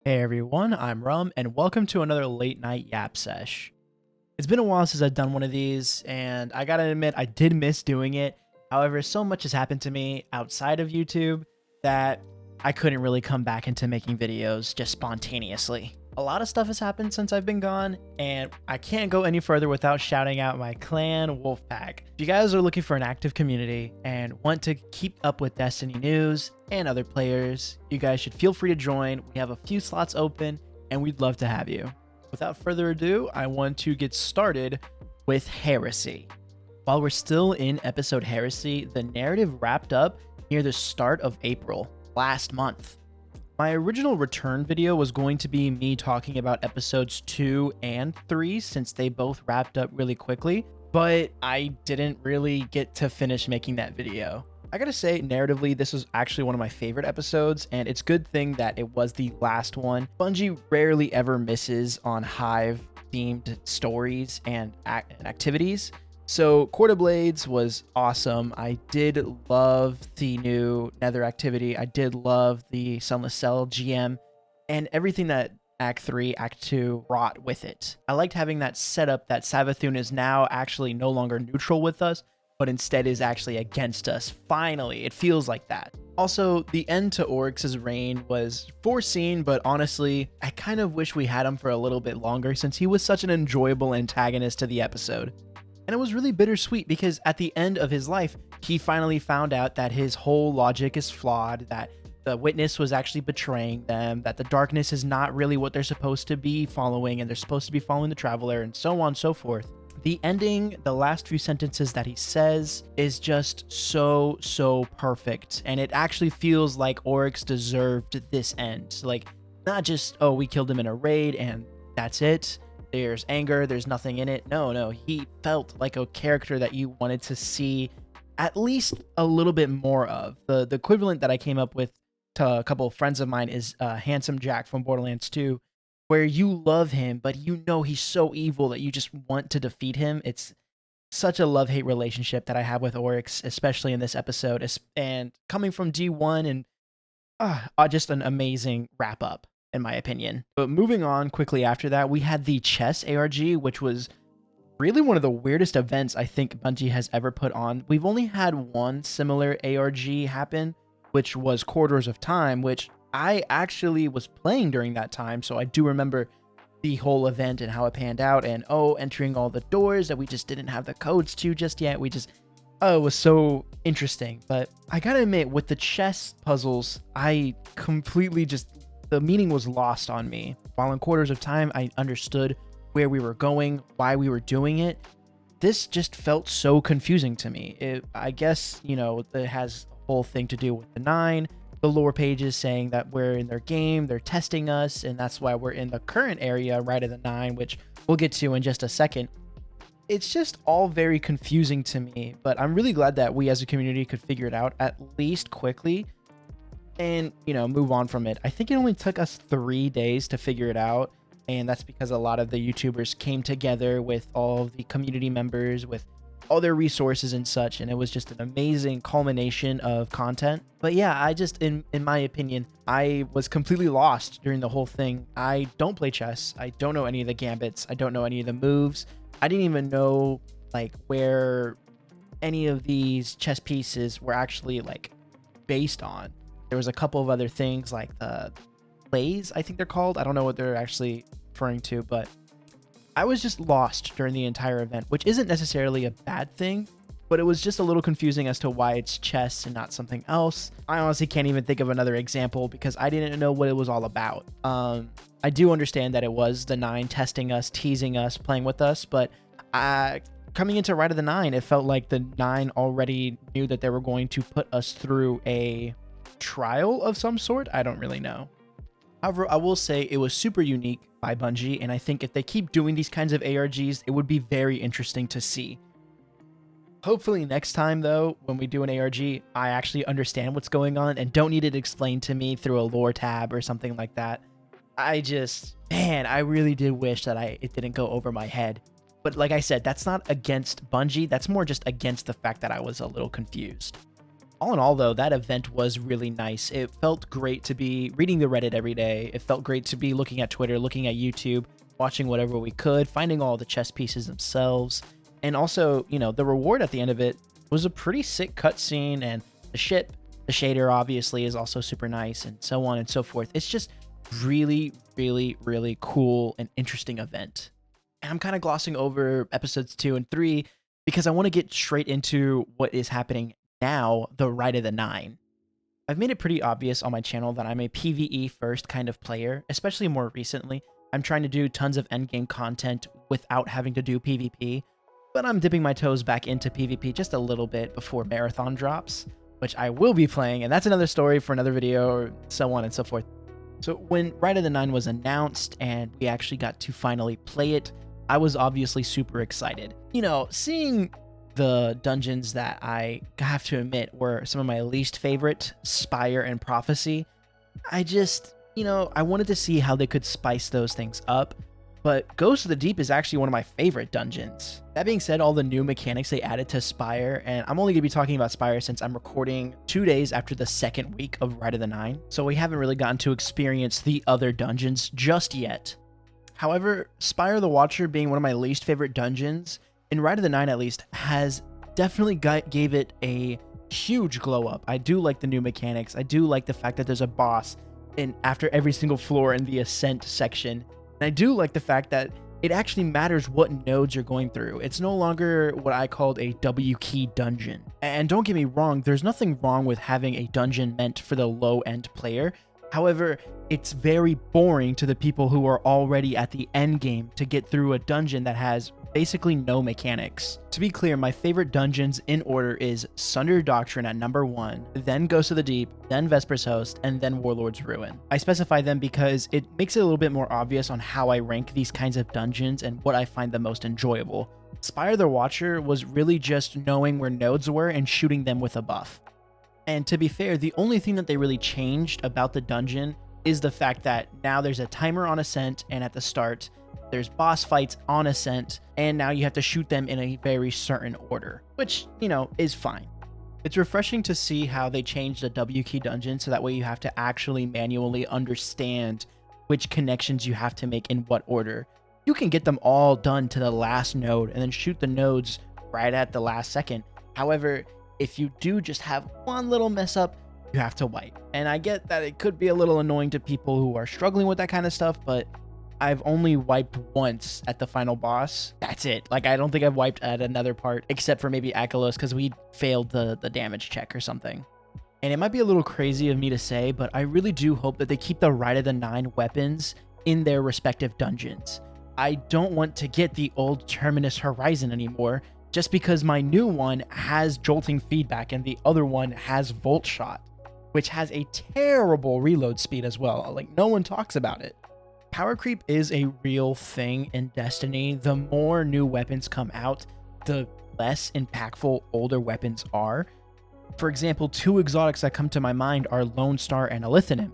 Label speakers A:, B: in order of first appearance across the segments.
A: Hey everyone, I'm Rum, and welcome to another late night yap sesh. It's been a while since I've done one of these, and I gotta admit, I did miss doing it. However, so much has happened to me outside of YouTube that I couldn't really come back into making videos just spontaneously. A lot of stuff has happened since I've been gone, and I can't go any further without shouting out my clan Wolfpack. If you guys are looking for an active community and want to keep up with Destiny news and other players, you guys should feel free to join. We have a few slots open, and we'd love to have you. Without further ado, I want to get started with Heresy. While we're still in episode Heresy, the narrative wrapped up near the start of April, last month. My original return video was going to be me talking about episodes 2 and 3 since they both wrapped up really quickly, but I didn't really get to finish making that video. I gotta say, narratively, this was actually one of my favorite episodes, and it's a good thing that it was the last one. Bungie rarely ever misses on Hive-themed stories and activities. So Court of Blades was awesome. I did love the new Nether activity. I did love the Sunless Cell GM and everything that Act 3, Act 2 brought with it. I liked having that setup that Savathun is now actually no longer neutral with us, but instead is actually against us. Finally, it feels like that. Also, the end to Oryx's reign was foreseen, but honestly, I kind of wish we had him for a little bit longer since he was such an enjoyable antagonist to the episode. And it was really bittersweet because at the end of his life, he finally found out that his whole logic is flawed, that the witness was actually betraying them, that the darkness is not really what they're supposed to be following, and they're supposed to be following the Traveler, and so on and so forth. The ending, the last few sentences that he says is just so perfect. And it actually feels like Oryx deserved this end. Like, not just, oh, we killed him in a raid and that's it. There's anger, there's nothing in it. No, he felt like a character that you wanted to see at least a little bit more of. The equivalent that I came up with to a couple of friends of mine is Handsome Jack from Borderlands 2, where you love him, but you know he's so evil that you just want to defeat him. It's such a love-hate relationship that I have with Oryx, especially in this episode, and coming from D1 and just an amazing wrap-up, in my opinion. But moving on quickly after that, we had the chess ARG, which was really one of the weirdest events I think Bungie has ever put on. We've only had one similar ARG happen, which was Corridors of Time, which I actually was playing during that time, so I do remember the whole event and how it panned out, and entering all the doors that we just didn't have the codes to just yet. It was so interesting. But I gotta admit, with the chess puzzles, I completely the meaning was lost on me. While in Quarters of Time, I understood where we were going, why we were doing it. This just felt so confusing to me. I guess, it has a whole thing to do with the 9, the lore pages saying that we're in their game, they're testing us, and that's why we're in the current area, Rite of the 9, which we'll get to in just a second. It's just all very confusing to me, but I'm really glad that we as a community could figure it out at least quickly and, move on from it. I think it only took us 3 days to figure it out, and that's because a lot of the YouTubers came together with all of the community members, with all their resources and such, and it was just an amazing culmination of content. But yeah, I just, in my opinion, I was completely lost during the whole thing. I don't play chess. I don't know any of the gambits. I don't know any of the moves. I didn't even know, where any of these chess pieces were actually, based on. There was a couple of other things, like the plays, I think they're called. I don't know what they're actually referring to, but I was just lost during the entire event, which isn't necessarily a bad thing, but it was just a little confusing as to why it's chess and not something else. I honestly can't even think of another example because I didn't know what it was all about. I do understand that it was the 9 testing us, teasing us, playing with us, but coming into Rite of the 9, it felt like the 9 already knew that they were going to put us through a trial of some sort. I don't really know. However, I will say it was super unique by Bungie, and I think if they keep doing these kinds of ARGs, it would be very interesting to see. Hopefully next time, though, when we do an ARG, I actually understand what's going on and don't need it explained to me through a lore tab or something like that. I really did wish that it didn't go over my head. But like I said, that's not against Bungie. That's more just against the fact that I was a little confused. All in all, though, that event was really nice. It felt great to be reading the Reddit every day. It felt great to be looking at Twitter, looking at YouTube, watching whatever we could, finding all the chess pieces themselves. And also, you know, the reward at the end of it was a pretty sick cutscene, and the ship, the shader obviously is also super nice, and so on and so forth. It's just really, really, really cool and interesting event. And I'm kind of glossing over episodes 2 and 3 because I want to get straight into what is happening now, the Rite of the Nine. I've made it pretty obvious on my channel that I'm a PvE first kind of player, especially more recently. I'm trying to do tons of endgame content without having to do PvP, but I'm dipping my toes back into PvP just a little bit before Marathon drops, which I will be playing, and that's another story for another video, or so on and so forth. So when Rite of the Nine was announced and we actually got to finally play it, I was obviously super excited. You know, seeing the dungeons that I have to admit were some of my least favorite, Spire and Prophecy, I just, you know, I wanted to see how they could spice those things up. But Ghost of the Deep is actually one of my favorite dungeons. That being said, all the new mechanics they added to Spire, and I'm only going to be talking about Spire since I'm recording 2 days after the second week of Rite of the Nine, so we haven't really gotten to experience the other dungeons just yet. However, Spire the Watcher being one of my least favorite dungeons, in Rite of the Nine at least, has definitely gave it a huge glow up. I do like the new mechanics. I do like the fact that there's a boss after every single floor in the Ascent section. And I do like the fact that it actually matters what nodes you're going through. It's no longer what I called a W key dungeon. And don't get me wrong, there's nothing wrong with having a dungeon meant for the low-end player. However, it's very boring to the people who are already at the end game to get through a dungeon that has basically no mechanics. To be clear, my favorite dungeons in order is Sunder Doctrine at number 1, then Ghost of the Deep, then Vesper's Host, and then Warlord's Ruin. I specify them because it makes it a little bit more obvious on how I rank these kinds of dungeons and what I find the most enjoyable. Spire the Watcher was really just knowing where nodes were and shooting them with a buff. And to be fair, the only thing that they really changed about the dungeon is the fact that now there's a timer on Ascent, and at the start, there's boss fights on Ascent, and now you have to shoot them in a very certain order, which, you know, is fine. It's refreshing to see how they changed the W key dungeon so that way you have to actually manually understand which connections you have to make in what order. You can get them all done to the last node and then shoot the nodes right at the last second. However, if you do just have one little mess up, you have to wipe. And I get that it could be a little annoying to people who are struggling with that kind of stuff, but I've only wiped once at the final boss. That's it. Like, I don't think I've wiped at another part, except for maybe Akalos, because we failed the damage check or something. And it might be a little crazy of me to say, but I really do hope that they keep the Rite of the Nine weapons in their respective dungeons. I don't want to get the old Terminus Horizon anymore, just because my new one has jolting feedback and the other one has Volt Shot, which has a terrible reload speed as well. Like, no one talks about it. Power creep is a real thing in Destiny. The more new weapons come out, the less impactful older weapons are. For example, 2 exotics that come to my mind are Lone Star and Elithanim.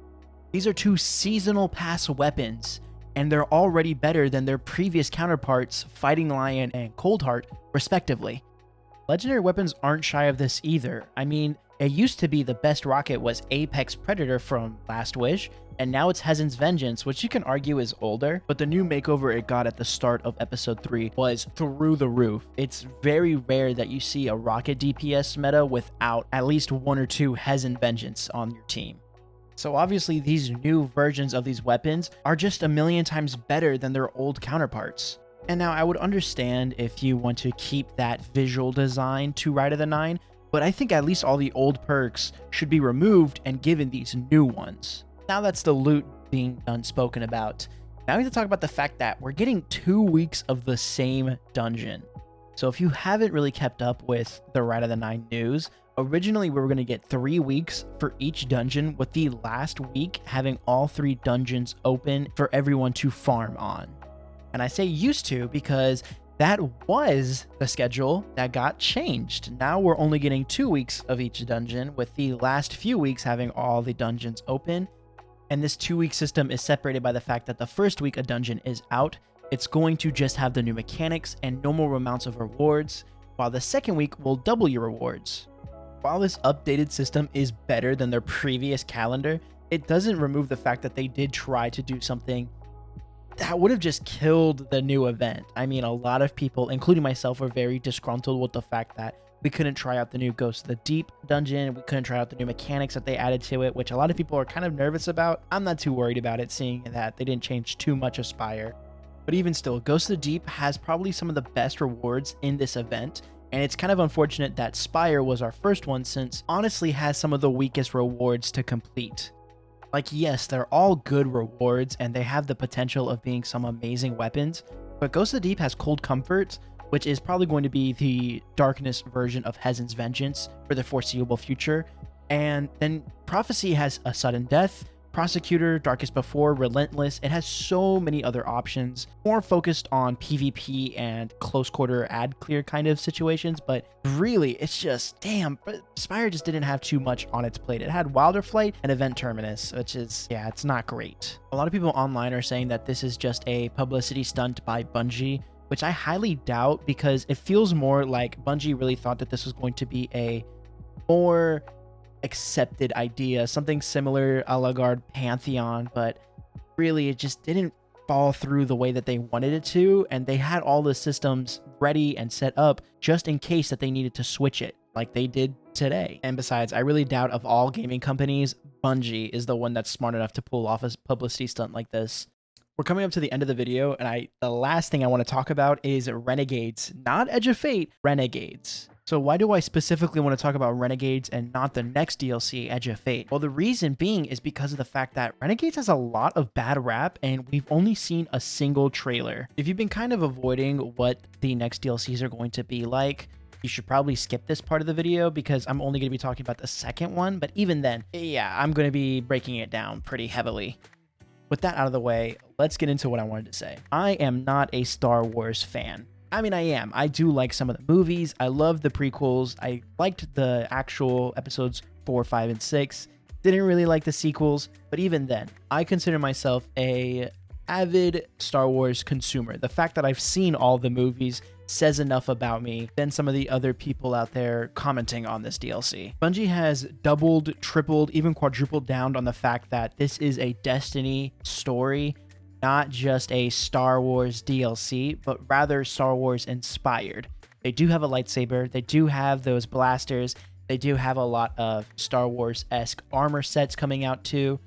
A: These are 2 seasonal pass weapons, and they're already better than their previous counterparts, Fighting Lion and Coldheart, respectively. Legendary weapons aren't shy of this either. I mean, it used to be the best rocket was Apex Predator from Last Wish, and now it's Hezen's Vengeance, which you can argue is older, but the new makeover it got at the start of episode 3 was through the roof. It's very rare that you see a rocket DPS meta without at least 1 or 2 Hezen Vengeance on your team. So obviously these new versions of these weapons are just a million times better than their old counterparts. And now I would understand if you want to keep that visual design to Rite of the Nine, but I think at least all the old perks should be removed and given these new ones. Now that's the loot being done spoken about. Now we have to talk about the fact that we're getting 2 weeks of the same dungeon. So if you haven't really kept up with the Rite of the Nine news, originally we were going to get 3 weeks for each dungeon, with the last week having all 3 dungeons open for everyone to farm on. And I say used to because that was the schedule that got changed. Now we're only getting 2 weeks of each dungeon, with the last few weeks having all the dungeons open. And this 2-week system is separated by the fact that the first week a dungeon is out, it's going to just have the new mechanics and normal amounts of rewards, while the second week will double your rewards. While this updated system is better than their previous calendar, it doesn't remove the fact that they did try to do something that would have just killed the new event. I mean, a lot of people, including myself, were very disgruntled with the fact that we couldn't try out the new Ghost of the Deep dungeon. We couldn't try out the new mechanics that they added to it, which a lot of people are kind of nervous about. I'm not too worried about it, seeing that they didn't change too much of Spire. But even still, Ghost of the Deep has probably some of the best rewards in this event. And it's kind of unfortunate that Spire was our first one, since honestly has some of the weakest rewards to complete. Like, yes, they're all good rewards and they have the potential of being some amazing weapons, but Ghost of the Deep has Cold Comfort, which is probably going to be the darkness version of Hezen's Vengeance for the foreseeable future. And then Prophecy has a Sudden Death, Prosecutor, Darkest Before, Relentless. It has so many other options, more focused on PvP and close quarter ad clear kind of situations, but really it's just, damn, Spire just didn't have too much on its plate. It had Wilder Flight and Event Terminus, which is, yeah, it's not great. A lot of people online are saying that this is just a publicity stunt by Bungie, which I highly doubt, because it feels more like Bungie really thought that this was going to be a more accepted idea, something similar a la Garde Pantheon, but really it just didn't fall through the way that they wanted it to, and they had all the systems ready and set up just in case that they needed to switch it like they did today. And besides, I really doubt of all gaming companies, Bungie is the one that's smart enough to pull off a publicity stunt like this. We're coming up to the end of the video, and the last thing I want to talk about is Renegades, not Edge of Fate, Renegades. So why do I specifically want to talk about Renegades and not the next DLC, Edge of Fate? Well, the reason being is because of the fact that Renegades has a lot of bad rap, and we've only seen a single trailer. If you've been kind of avoiding what the next DLCs are going to be like, you should probably skip this part of the video, because I'm only going to be talking about the second one. But even then, yeah, I'm going to be breaking it down pretty heavily. With that out of the way, let's get into what I wanted to say. I am not a Star Wars fan. I mean, I am. I do like some of the movies. I love the prequels. I liked the actual episodes 4, 5, and 6. Didn't really like the sequels, but even then, I consider myself a avid Star Wars consumer. The fact that I've seen all the movies says enough about me than some of the other people out there commenting on this DLC. Bungie has doubled, tripled, even quadrupled down on the fact that this is a Destiny story, not just a Star Wars DLC, but rather Star Wars inspired. They do have a lightsaber, they do have those blasters, they do have a lot of Star Wars-esque armor sets coming out too,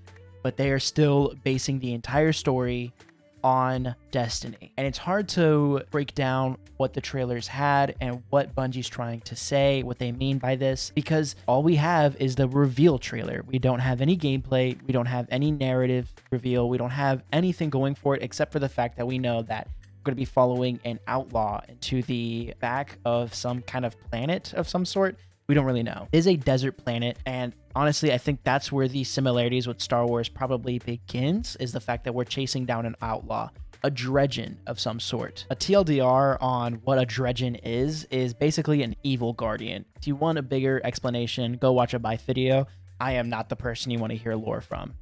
A: but they are still basing the entire story on Destiny. And it's hard to break down what the trailers had and what Bungie's trying to say, what they mean by this, because all we have is the reveal trailer. We don't have any gameplay, we don't have any narrative reveal, we don't have anything going for it except for the fact that we know that we're going to be following an outlaw into the back of some kind of planet of some sort. We don't really know. It is a desert planet, and honestly, I think that's where the similarities with Star Wars probably begins, is the fact that we're chasing down an outlaw, a dredgen of some sort. A TLDR on what a dredgen is basically an evil guardian. If you want a bigger explanation, go watch a Byf video. I am not the person you want to hear lore from.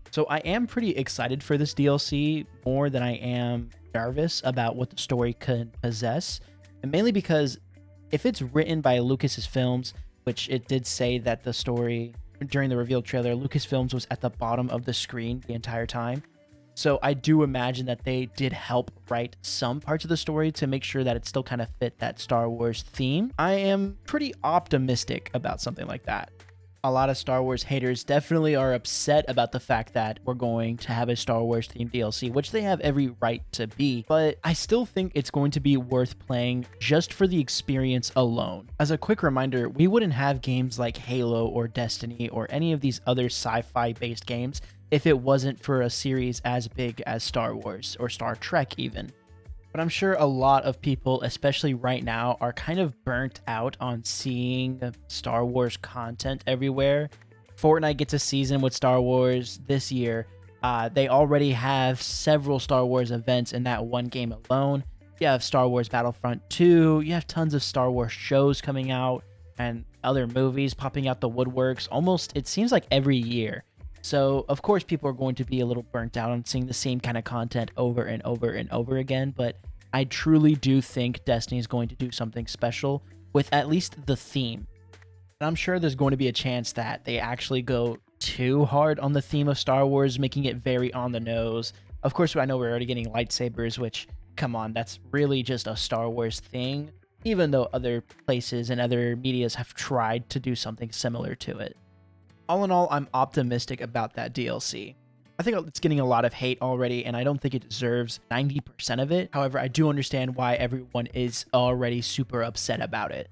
A: So I am pretty excited for this DLC, more than I am nervous about what the story could possess, and mainly because if it's written by Lucas's Films, which it did say that the story during the reveal trailer, Lucasfilms was at the bottom of the screen the entire time. So I do imagine that they did help write some parts of the story to make sure that it still kind of fit that Star Wars theme. I am pretty optimistic about something like that. A lot of Star Wars haters definitely are upset about the fact that we're going to have a Star Wars themed DLC, which they have every right to be, but I still think it's going to be worth playing just for the experience alone. As a quick reminder, we wouldn't have games like Halo or Destiny or any of these other sci-fi based games if it wasn't for a series as big as Star Wars or Star Trek even. But I'm sure a lot of people, especially right now, are kind of burnt out on seeing Star Wars content everywhere. Fortnite gets a season with Star Wars this year. They already have several Star Wars events in that one game alone. You have Star Wars Battlefront 2. You have tons of Star Wars shows coming out and other movies popping out the woodworks almost, it seems like, every year. So, of course, people are going to be a little burnt out on seeing the same kind of content over and over and over again, but I truly do think Destiny is going to do something special with at least the theme. And I'm sure there's going to be a chance that they actually go too hard on the theme of Star Wars, making it very on the nose. Of course, I know we're already getting lightsabers, which, come on, that's really just a Star Wars thing, even though other places and other medias have tried to do something similar to it. All in all, I'm optimistic about that DLC. I think it's getting a lot of hate already, and I don't think it deserves 90% of it. However, I do understand why everyone is already super upset about it.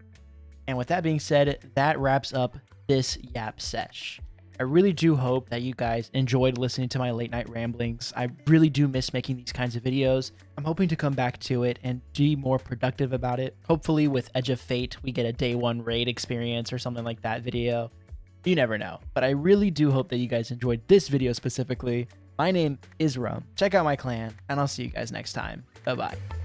A: And with that being said, that wraps up this Yap Sesh. I really do hope that you guys enjoyed listening to my late night ramblings. I really do miss making these kinds of videos. I'm hoping to come back to it and be more productive about it. Hopefully with Edge of Fate, we get a day one raid experience or something like that video. You never know, but I really do hope that you guys enjoyed this video specifically. My name is Rum. Check out my clan, and I'll see you guys next time. Bye-bye.